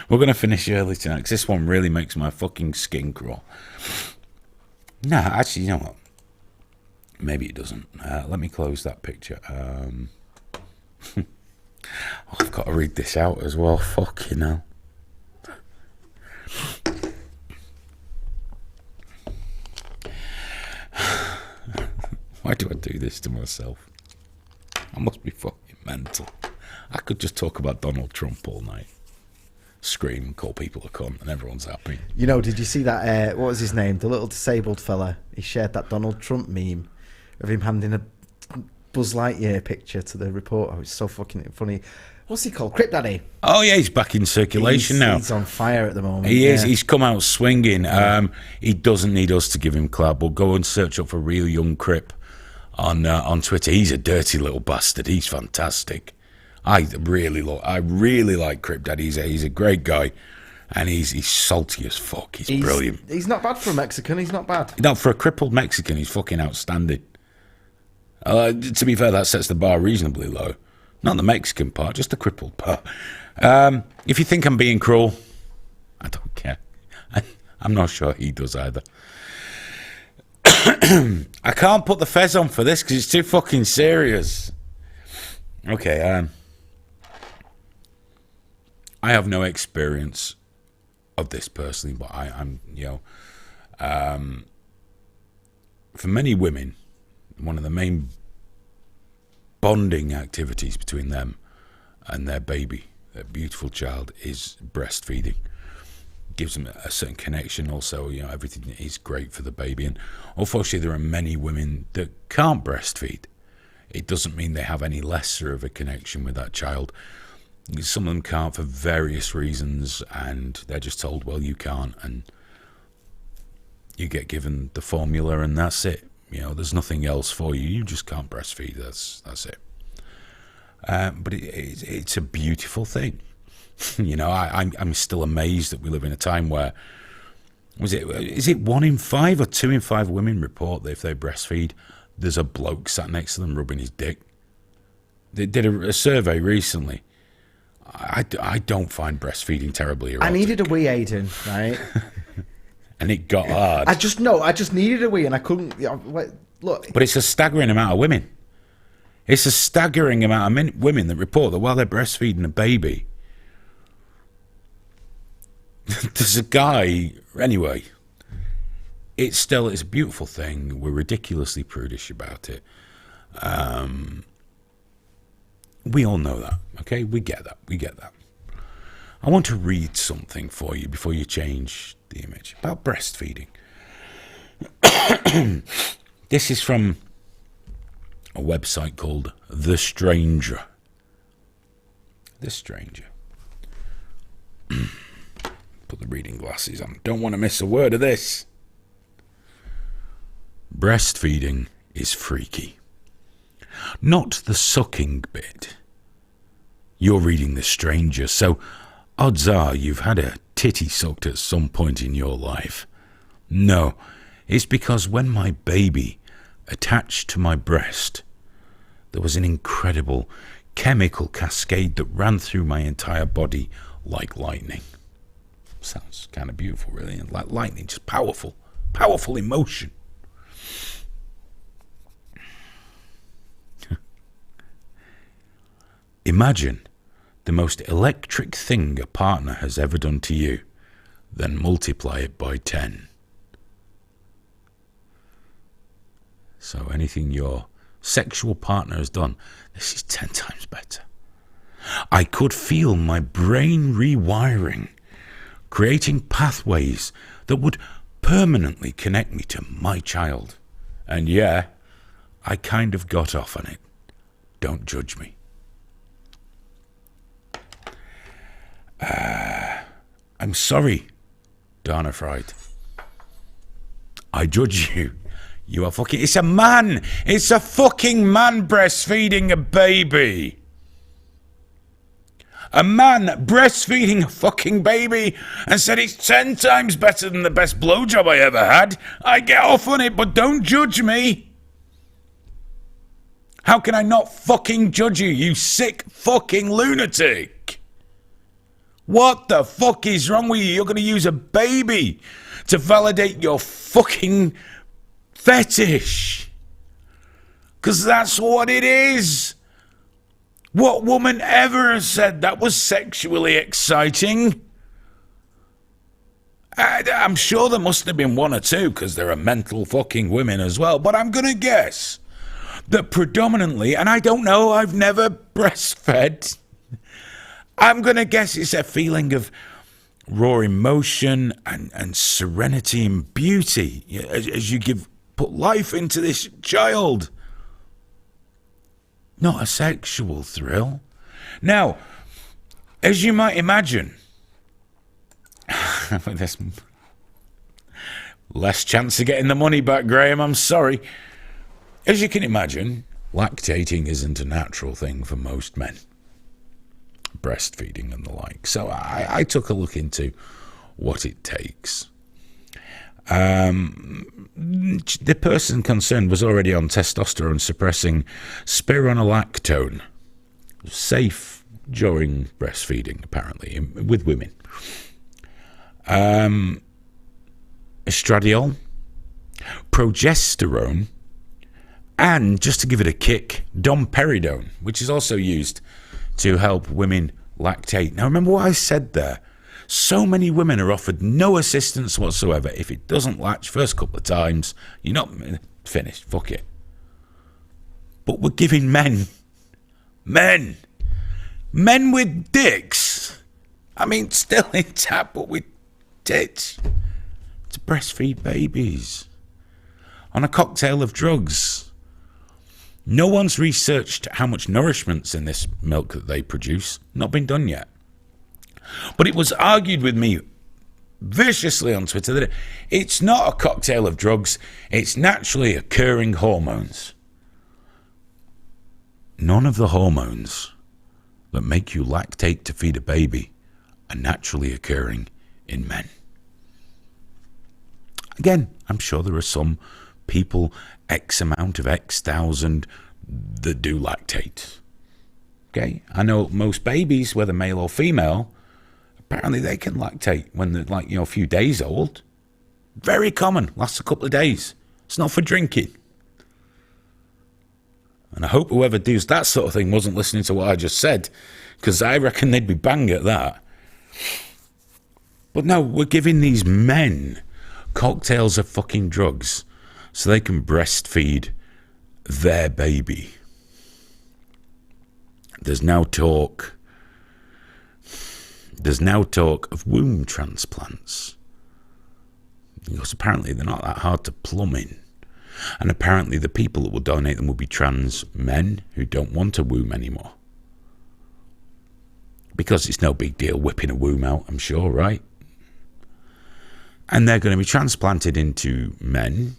Because this one really makes my fucking skin crawl. No, actually, you know what? Maybe it doesn't. Let me close that picture. I've got to read this out as well. Fucking hell. Why do I do this to myself? I must be fucking mental. I could just talk about Donald Trump all night. Scream, call people a cunt, and everyone's happy. You know, did you see that, what was his name? The little disabled fella. He shared that Donald Trump meme of him handing a Buzz Lightyear picture to the reporter. It's so fucking funny. What's he called? Crip Daddy. Oh yeah, he's back in circulation now. He's on fire at the moment. He is. He's come out swinging. He doesn't need us to give him clout. But go and search up for Real Young Crip on Twitter. He's a dirty little bastard. He's fantastic. I really like Crip Daddy. He's a great guy, and he's salty as fuck. He's brilliant. He's not bad for a Mexican. He's not bad. No, for a crippled Mexican, he's fucking outstanding. To be fair, that sets the bar reasonably low. Not the Mexican part, just the crippled part. If you think I'm being cruel, I don't care. I'm not sure he does either. I can't put the fez on for this because it's too fucking serious. Okay, I have no experience of this personally, but I'm for many women, one of the main bonding activities between them and their baby, their beautiful child, is breastfeeding. Gives them a certain connection. Also, everything is great for the baby. And unfortunately, there are many women that can't breastfeed. It doesn't mean they have any lesser of a connection with that child. Some of them can't for various reasons, and they're just told, well, you can't, and you get given the formula, and that's it. There's nothing else for you. You just can't breastfeed. That's it. But it's a beautiful thing. I'm still amazed that we live in a time where is it 1 in 5 or 2 in 5 women report that if they breastfeed, there's a bloke sat next to them rubbing his dick. They did a survey recently. I don't find breastfeeding terribly erotic. I needed a wee, Aidan, right? And it got hard. I just needed a wee, and I couldn't. Look, but it's a staggering amount of women. It's a staggering amount of women that report that while they're breastfeeding a baby, there's a guy. Anyway, it's a beautiful thing. We're ridiculously prudish about it. We all know that, okay? We get that. I want to read something for you before you change the image about breastfeeding. This is from a website called The Stranger. The Stranger. Put the reading glasses on. Don't want to miss a word of this. Breastfeeding is freaky. Not the sucking bit. You're reading The Stranger, so odds are you've had a titty sucked at some point in your life. No, it's because when my baby attached to my breast, there was an incredible chemical cascade that ran through my entire body like lightning. Sounds kind of beautiful, really. Like lightning, just powerful emotion. Imagine the most electric thing a partner has ever done to you, then multiply it by 10. So anything your sexual partner has done, this is 10 times better. I could feel my brain rewiring, creating pathways that would permanently connect me to my child. And yeah, I kind of got off on it. Don't judge me. I'm sorry, Dana Fried. I judge you. You are fucking... It's a man! It's a fucking man breastfeeding a baby! A man breastfeeding a fucking baby and said it's 10 times better than the best blowjob I ever had. I get off on it, but don't judge me. How can I not fucking judge you, you sick fucking lunatic? What the fuck is wrong with you? You're going to use a baby to validate your fucking fetish. Because that's what it is. What woman ever said that was sexually exciting? I'm sure there must have been one or two, because there are mental fucking women as well. But I'm going to guess that predominantly, and I don't know, I've never breastfed, I'm going to guess it's a feeling of raw emotion and serenity and beauty as you put life into this child. Not a sexual thrill. Now, as you might imagine, there's less chance of getting the money back, Graham, I'm sorry. As you can imagine, lactating isn't a natural thing for most men. Breastfeeding and the like. So I took a look into what it takes. The person concerned was already on testosterone suppressing spironolactone, safe during breastfeeding apparently with women. Estradiol, progesterone, and just to give it a kick, domperidone, which is also used to help women lactate. Now remember what I said there. So many women are offered no assistance whatsoever. If it doesn't latch first couple of times, you're not finished. Fuck it. But we're giving men with dicks. I mean, still intact, but with tits, to breastfeed babies on a cocktail of drugs. No one's researched how much nourishment's in this milk that they produce. Not been done yet. But it was argued with me viciously on Twitter that it's not a cocktail of drugs, it's naturally occurring hormones. None of the hormones that make you lactate to feed a baby are naturally occurring in men. Again, I'm sure there are some people, X amount of X thousand, that do lactate. Okay? I know most babies, whether male or female, apparently they can lactate when they're a few days old. Very common, lasts a couple of days. It's not for drinking. And I hope whoever does that sort of thing wasn't listening to what I just said, because I reckon they'd be bang at that. But no, we're giving these men cocktails of fucking drugs so they can breastfeed their baby. There's now talk of womb transplants. Because apparently they're not that hard to plumb in. And apparently the people that will donate them will be trans men who don't want a womb anymore. Because it's no big deal whipping a womb out, I'm sure, right? And they're going to be transplanted into men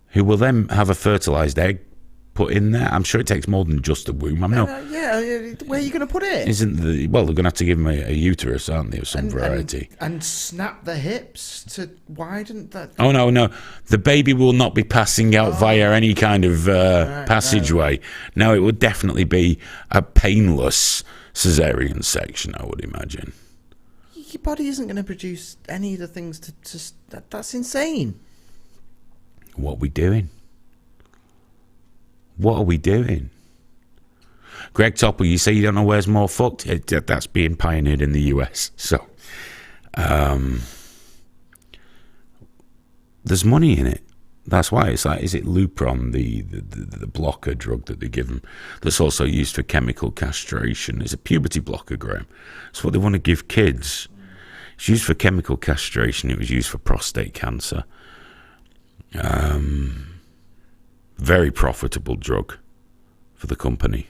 who will then have a fertilised egg put in there. I'm sure it takes more than just a womb. Where are you going to put it? Well, they're going to have to give them a uterus, aren't they, of some variety. And snap the hips to widen that. Oh, no. The baby will not be passing out via any kind of passageway. No, it would definitely be a painless caesarean section, I would imagine. Your body isn't going to produce any of the things that's insane. What are we doing? What are we doing? Greg Topple, you say you don't know where's more fucked? That's being pioneered in the US. So, there's money in it. That's why it's like, is it Lupron, the blocker drug that they give them, that's also used for chemical castration? It's a puberty blocker, Graham. It's what they want to give kids. It's used for chemical castration. It was used for prostate cancer. Very profitable drug for the company.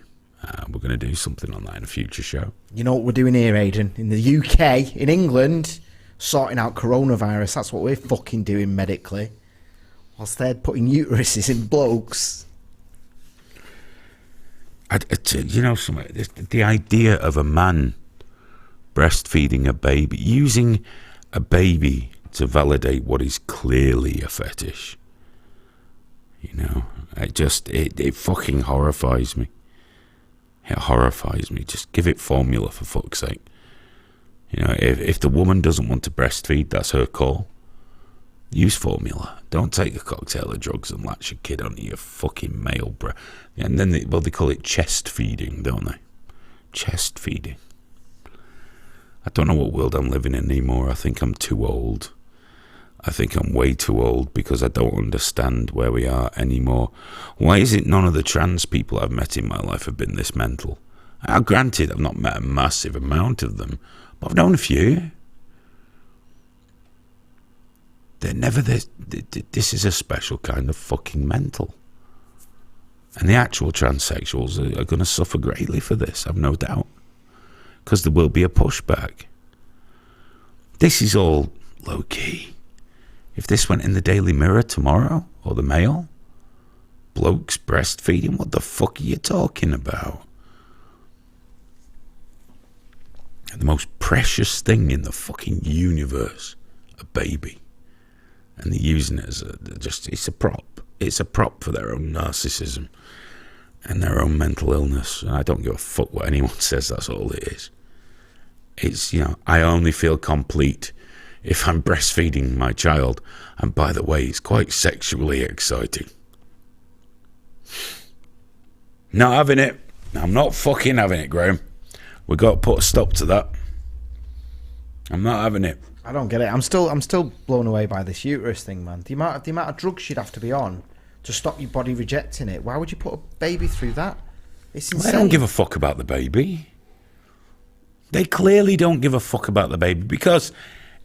We're going to do something on that in a future show. You know what we're doing here, Aidan? In the UK, in England, sorting out coronavirus. That's what we're fucking doing medically. Whilst they're putting uteruses in blokes. The idea of a man breastfeeding a baby, using a baby to validate what is clearly a fetish. It fucking horrifies me. It horrifies me. Just give it formula, for fuck's sake. If the woman doesn't want to breastfeed, that's her call. Use formula. Don't take a cocktail of drugs and latch your kid onto your fucking male breast. And then they call it chest feeding, don't they? Chest feeding. I don't know what world I'm living in anymore. I think I'm too old. I think I'm way too old because I don't understand where we are anymore. Why is it none of the trans people I've met in my life have been this mental? Now, granted, I've not met a massive amount of them, but I've known a few. They're never this. This is a special kind of fucking mental. And the actual transsexuals are going to suffer greatly for this, I've no doubt. Because there will be a pushback. This is all low-key. If this went in the Daily Mirror tomorrow, or the Mail, blokes breastfeeding, what the fuck are you talking about? The most precious thing in the fucking universe, a baby. And they're using it as it's a prop. It's a prop for their own narcissism and their own mental illness. And I don't give a fuck what anyone says, that's all it is. It's, I only feel complete if I'm breastfeeding my child. And by the way, it's quite sexually exciting. Not having it. I'm not fucking having it, Graham. We've got to put a stop to that. I'm not having it. I don't get it. I'm still blown away by this uterus thing, man. The amount of drugs you'd have to be on to stop your body rejecting it. Why would you put a baby through that? It's insane. They don't give a fuck about the baby. They clearly don't give a fuck about the baby, because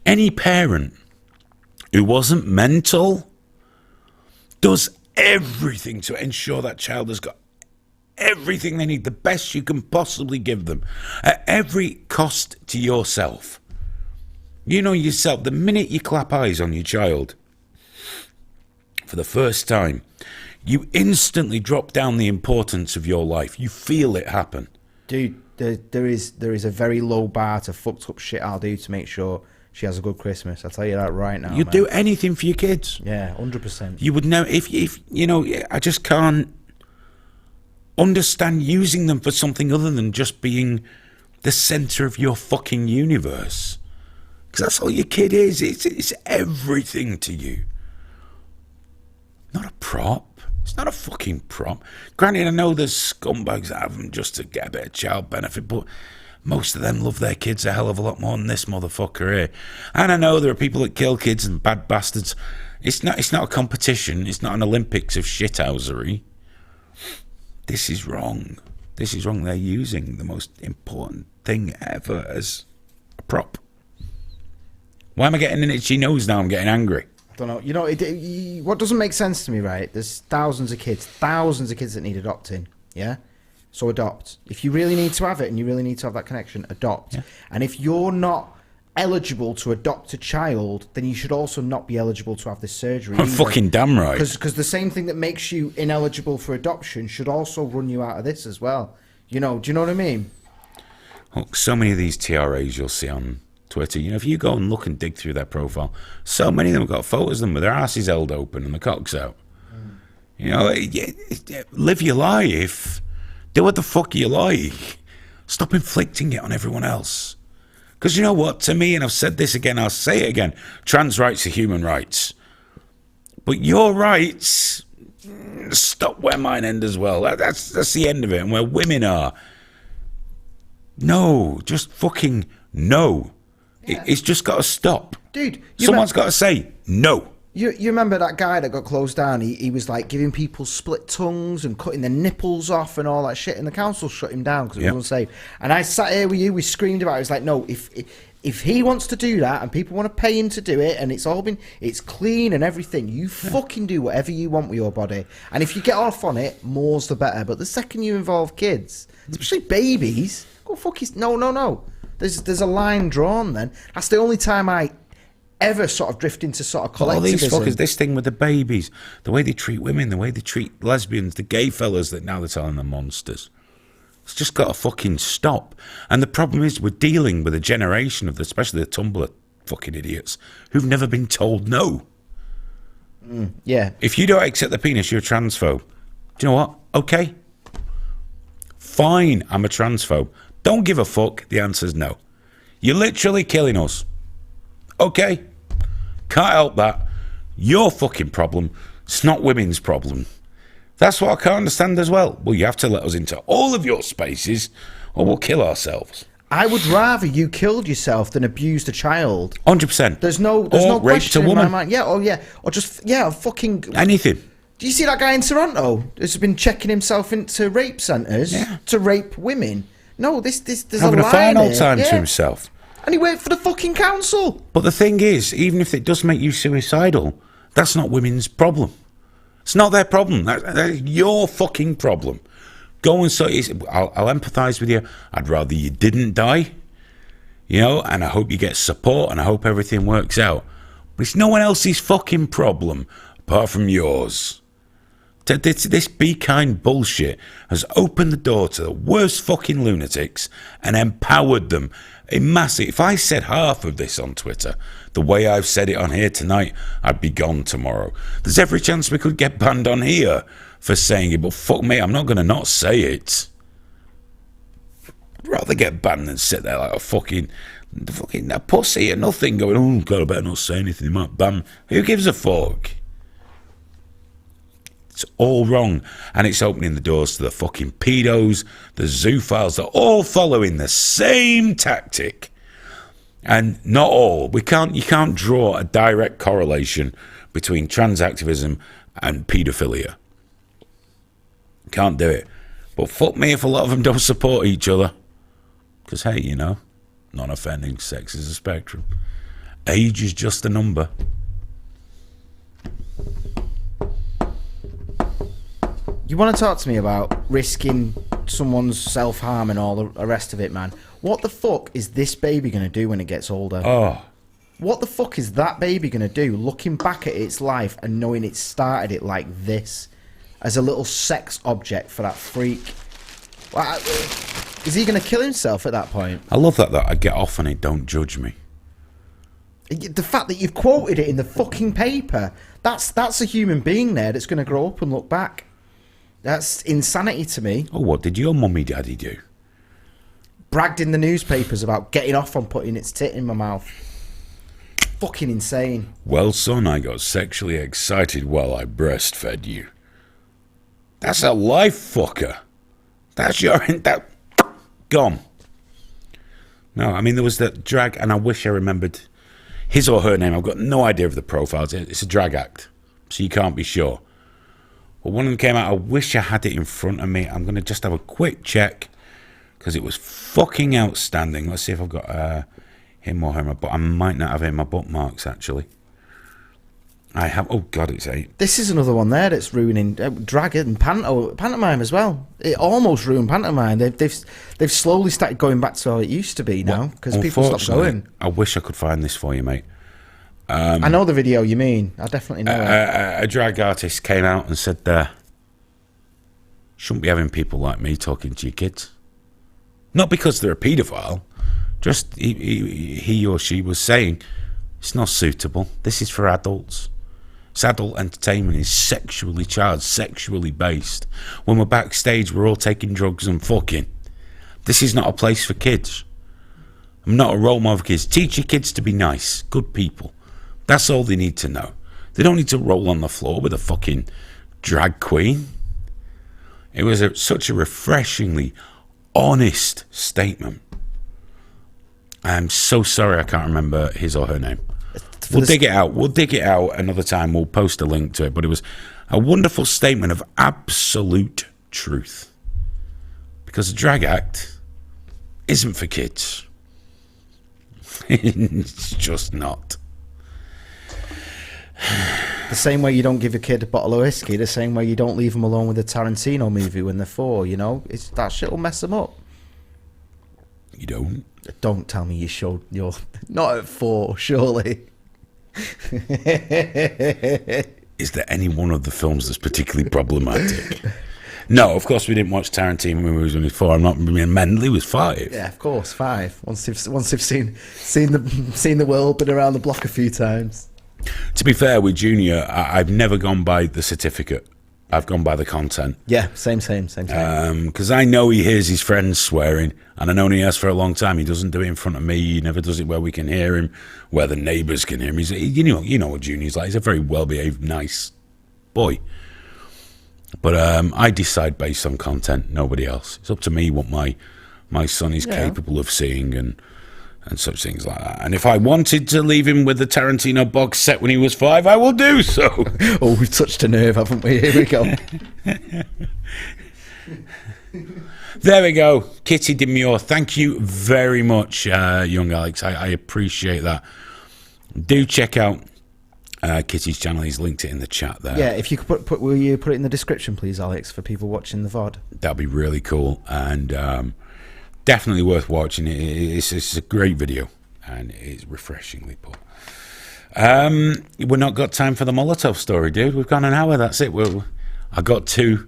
any parent who wasn't mental does everything to ensure that child has got everything they need, the best you can possibly give them, at every cost to yourself. You know yourself, the minute you clap eyes on your child for the first time, you instantly drop down the importance of your life. You feel it happen. Dude, there is a very low bar to fucked up shit I'll do to make sure she has a good Christmas. I'll tell you that right now. You'd do anything for your kids. Yeah, 100%. You would know, if I just can't understand using them for something other than just being the centre of your fucking universe. Because that's all your kid is. It's everything to you. Not a prop. It's not a fucking prop. Granted, I know there's scumbags that have them just to get a bit of child benefit, but most of them love their kids a hell of a lot more than this motherfucker here. And I know there are people that kill kids and bad bastards. It's not a competition. It's not an Olympics of shithousery. This is wrong. This is wrong. They're using the most important thing ever as a prop. Why am I getting an itchy nose now? I'm getting angry. I don't know. You know, what doesn't make sense to me, right? There's thousands of kids that need adopting, yeah? So adopt. If you really need to have it and you really need to have that connection, adopt. Yeah. And if you're not eligible to adopt a child, then you should also not be eligible to have this surgery. I'm fucking damn right. Because the same thing that makes you ineligible for adoption should also run you out of this as well. You know, do you know what I mean? Look, so many of these TRAs you'll see on Twitter, you know, if you go and look and dig through their profile, so many of them have got photos of them with their asses held open and the cocks out. You know, live your life. Do what the fuck you like. Stop inflicting it on everyone else. Because you know what? To me, and I've said this again, I'll say it again, trans rights are human rights. But your rights stop where mine end as well. That's the end of it. And where women are. No, just fucking no. Yeah. It's just got to stop. Dude. Someone's got to say no. You remember that guy that got closed down? He was like giving people split tongues and cutting their nipples off and all that shit, and the council shut him down because it was unsafe. And I sat here with you, we screamed about it. It's like, no, if he wants to do that and people want to pay him to do it and it's clean and everything, you fucking do whatever you want with your body. And if you get off on it, more's the better. But the second you involve kids, especially babies, go fuck his... No. There's a line drawn then. That's the only time I ever sort of drift into sort of collectivism. All these fuckers, this thing with the babies, the way they treat women, the way they treat lesbians, the gay fellas that now they're telling them monsters. It's just got to fucking stop. And the problem is we're dealing with a generation of, especially the Tumblr fucking idiots, who've never been told no. Yeah. If you don't accept the penis, you're a transphobe. Do you know what? Okay. Fine, I'm a transphobe. Don't give a fuck. The answer's no. You're literally killing us. Okay. Can't help that. Your fucking problem. It's not women's problem. That's what I can't understand as well. Well, you have to let us into all of your spaces or we'll kill ourselves. I would rather you killed yourself than abused a child. 100%. There's no question in my mind. Yeah, or just fucking anything. Do you see that guy in Toronto who's been checking himself into rape centres to rape women? No, there's having a line a fine old here. time to himself. And he went for the fucking council. But the thing is, even if it does make you suicidal, that's not women's problem. It's not their problem. That's your fucking problem. Go and I'll empathise with you. I'd rather you didn't die, you know, and I hope you get support and I hope everything works out. But it's no one else's fucking problem apart from yours. This be kind bullshit has opened the door to the worst fucking lunatics and empowered them in massive. If I said half of this on Twitter, the way I've said it on here tonight, I'd be gone tomorrow. There's every chance we could get banned on here for saying it, but fuck me, I'm not going to not say it. I'd rather get banned than sit there like a fucking a pussy or nothing going, oh God, I better not say anything, they might ban me. Who gives a fuck? It's all wrong, and it's opening the doors to the fucking pedos, the zoophiles. They're all following the same tactic, and not all. You can't draw a direct correlation between trans activism and paedophilia. Can't do it. But fuck me if a lot of them don't support each other, because hey, you know, non-offending sex is a spectrum. Age is just a number. You want to talk to me about risking someone's self-harm and all the rest of it, man? What the fuck is this baby going to do when it gets older? Oh. What the fuck is that baby going to do looking back at its life and knowing it started it like this as a little sex object for that freak? Is he going to kill himself at that point? I love that I get off on it, don't judge me. The fact that you've quoted it in the fucking paper, that's a human being there that's going to grow up and look back. That's insanity to me. Oh, what did your mummy daddy do? Bragged in the newspapers about getting off on putting its tit in my mouth. Fucking insane. Well, son, I got sexually excited while I breastfed you. That's a life fucker. That's gone. No, I mean, there was that drag, and I wish I remembered his or her name. I've got no idea of the profiles. It's a drag act, so you can't be sure. But one of them came out. I wish I had it in front of me. I'm going to just have a quick check because it was fucking outstanding. Let's see if I've got him or her. But I might not have it in my bookmarks, actually. I have. Oh, God, it's 8. This is another one there that's ruining drag and pantomime as well. It almost ruined pantomime. They've slowly started going back to how it used to be now because people stopped going. I wish I could find this for you, mate. I know the video you mean. I definitely know it. A drag artist came out and said, shouldn't be having people like me talking to your kids. Not because they're a paedophile. Just he or she was saying, it's not suitable. This is for adults. It's adult entertainment. Is sexually charged, sexually based. When we're backstage, we're all taking drugs and fucking. This is not a place for kids. I'm not a role model for kids. Teach your kids to be nice, good people. That's all they need to know. They don't need to roll on the floor with a fucking drag queen. It was such a refreshingly honest statement. I'm so sorry I can't remember his or her name. We'll dig it out. We'll dig it out another time. We'll post a link to it. But it was a wonderful statement of absolute truth. Because a drag act isn't for kids. It's just not. The same way you don't give a kid a bottle of whiskey, the same way you don't leave them alone with a Tarantino movie when they're 4, you know? That shit will mess them up. You don't? Don't tell me you're not at 4, surely. Is there any one of the films that's particularly problematic? No, of course we didn't watch Tarantino movies when he was 4. I'm not. I mean, Mendeley was 5. Yeah, of course, 5. Once they've seen the world, been around the block a few times. To be fair with Junior, I've never gone by the certificate. I've gone by the content. Yeah, same. Because I know he hears his friends swearing, and I know he has for a long time. He doesn't do it in front of me. He never does it where we can hear him, where the neighbours can hear him. You know what Junior's like. He's a very well-behaved, nice boy. But I decide based on content, nobody else. It's up to me what my son is capable of seeing and such things like that. And if I wanted to leave him with the Tarantino box set when he was 5, I will do so. Oh, we've touched a nerve, haven't we? Here we go. There we go. Kitty Demure. Thank you very much, young Alex. I appreciate that. Do check out Kitty's channel. He's linked it in the chat there. Yeah, if you could will you put it in the description, please, Alex, for people watching the VOD? That'd be really cool. And definitely worth watching. It's a great video, and it's refreshingly put. We're not got time for the Molotov story, dude. We've gone an hour. That's it. I got too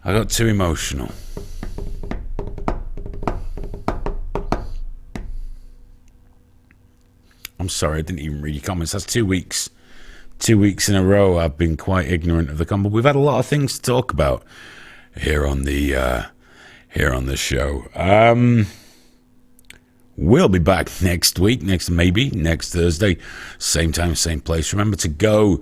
emotional. I'm sorry, I didn't even read your comments. That's 2 weeks. 2 weeks in a row I've been quite ignorant of the comment. We've had a lot of things to talk about here on the show. We'll be back next week, next Thursday, same time, same place. Remember to go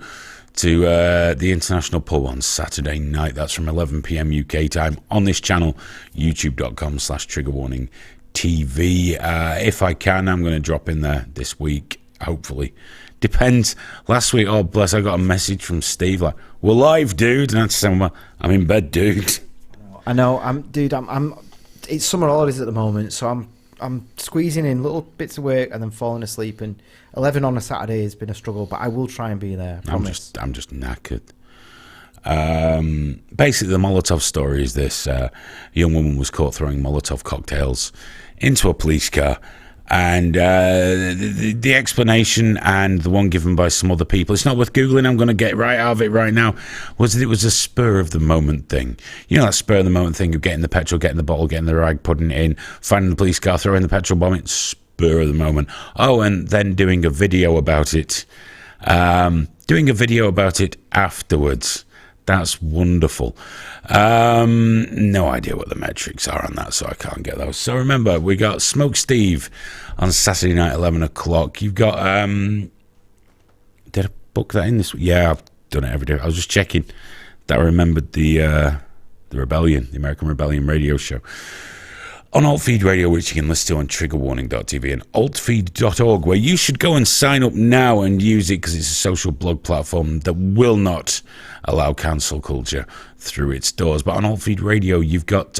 to the International Pub on Saturday night. That's from 11 p.m. UK time on this channel, youtube.com/triggerwarningTV. If I can, I'm going to drop in there this week, hopefully. Depends. Last week, oh bless, I got a message from Steve like, "We're live, dude," and I said, "Well, I'm in bed, dude." I know, I'm. It's summer holidays at the moment, so I'm squeezing in little bits of work and then falling asleep. And 11 on a Saturday has been a struggle, but I will try and be there. I promise. I'm just knackered. Basically, the Molotov story is this: a young woman was caught throwing Molotov cocktails into a police car. And the explanation and the one given by some other people, it's not worth Googling, I'm going to get right out of it right now, was that it was a spur of the moment thing. You know that spur of the moment thing of getting the petrol, getting the bottle, getting the rag, putting it in, finding the police car, throwing the petrol bomb in, spur of the moment. Oh, and then doing a video about it. Afterwards. That's wonderful. No idea what the metrics are on that, so I can't get those. So remember, we got Smoke Steve on Saturday night, 11 o'clock. You've got, did I book that in this week? Yeah, I've done it every day. I was just checking that I remembered the Rebellion, the American Rebellion radio show. on Altfeed Radio, which you can listen to on triggerwarning.tv and altfeed.org, where you should go and sign up now and use it because it's a social blog platform that will not allow cancel culture through its doors. But on Altfeed Radio, you've got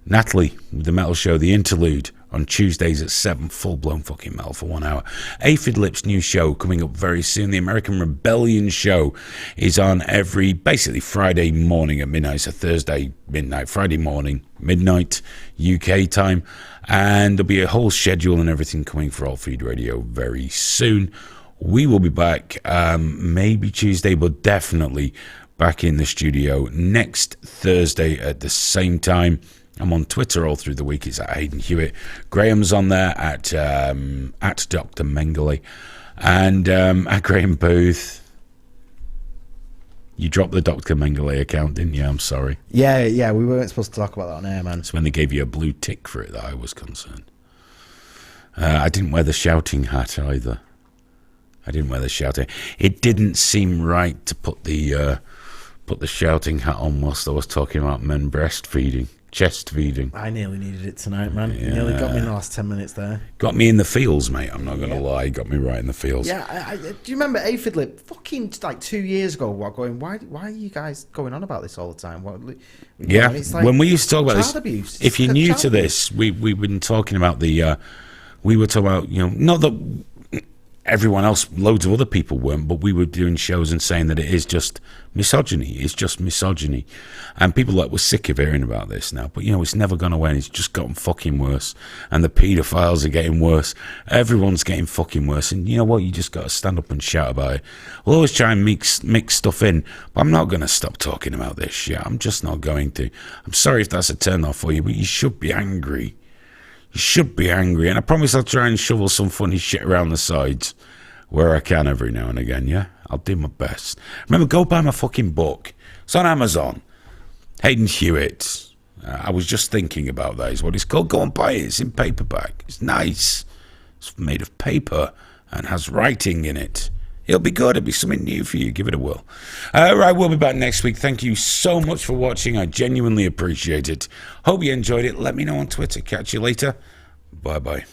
Natalie with the metal show, The Interlude, on Tuesdays at 7, full-blown fucking metal for 1 hour. Aphid Lip's new show coming up very soon. The American Rebellion show is on every, basically Friday morning at midnight. It's a Thursday midnight, Friday morning, midnight UK time. And there'll be a whole schedule and everything coming for Altfeed Radio very soon. We will be back maybe Tuesday, but definitely back in the studio next Thursday at the same time. I'm on Twitter all through the week. It's at Hayden Hewitt. Graham's on there at Dr. Mengele. And at Graham Booth. You dropped the Dr. Mengele account, didn't you? I'm sorry. Yeah, we weren't supposed to talk about that on air, man. It's when they gave you a blue tick for it that I was concerned. I didn't wear the shouting hat either. It didn't seem right to put the shouting hat on whilst I was talking about men breastfeeding. Chest feeding. I nearly needed it tonight, man. You nearly got me in the last 10 minutes there. Got me in the feels, mate. I'm not going to lie. Got me right in the feels. Yeah, do you remember Aphid Lip? Fucking like 2 years ago, going, why are you guys going on about this all the time? Yeah, it's like when we used to talk about this, abuse. if you're new to this, we've been talking about we were talking about, not that everyone else, loads of other people weren't, but we were doing shows and saying that it is just misogyny. It's just misogyny. And people were sick of hearing about this now. But, it's never gone away, and it's just gotten fucking worse. And the paedophiles are getting worse. Everyone's getting fucking worse. And you know what? You just got to stand up and shout about it. We'll always try and mix stuff in, but I'm not going to stop talking about this shit. I'm just not going to. I'm sorry if that's a turn off for you, but you should be angry. You should be angry, and I promise I'll try and shovel some funny shit around the sides where I can every now and again, yeah? I'll do my best. Remember, go buy my fucking book. It's on Amazon. Hayden Hewitt. I was just thinking about that is what it's called. Go and buy it. It's in paperback. It's nice. It's made of paper and has writing in it. It'll be good. It'll be something new for you. Give it a whirl. Right, we'll be back next week. Thank you so much for watching. I genuinely appreciate it. Hope you enjoyed it. Let me know on Twitter. Catch you later. Bye-bye.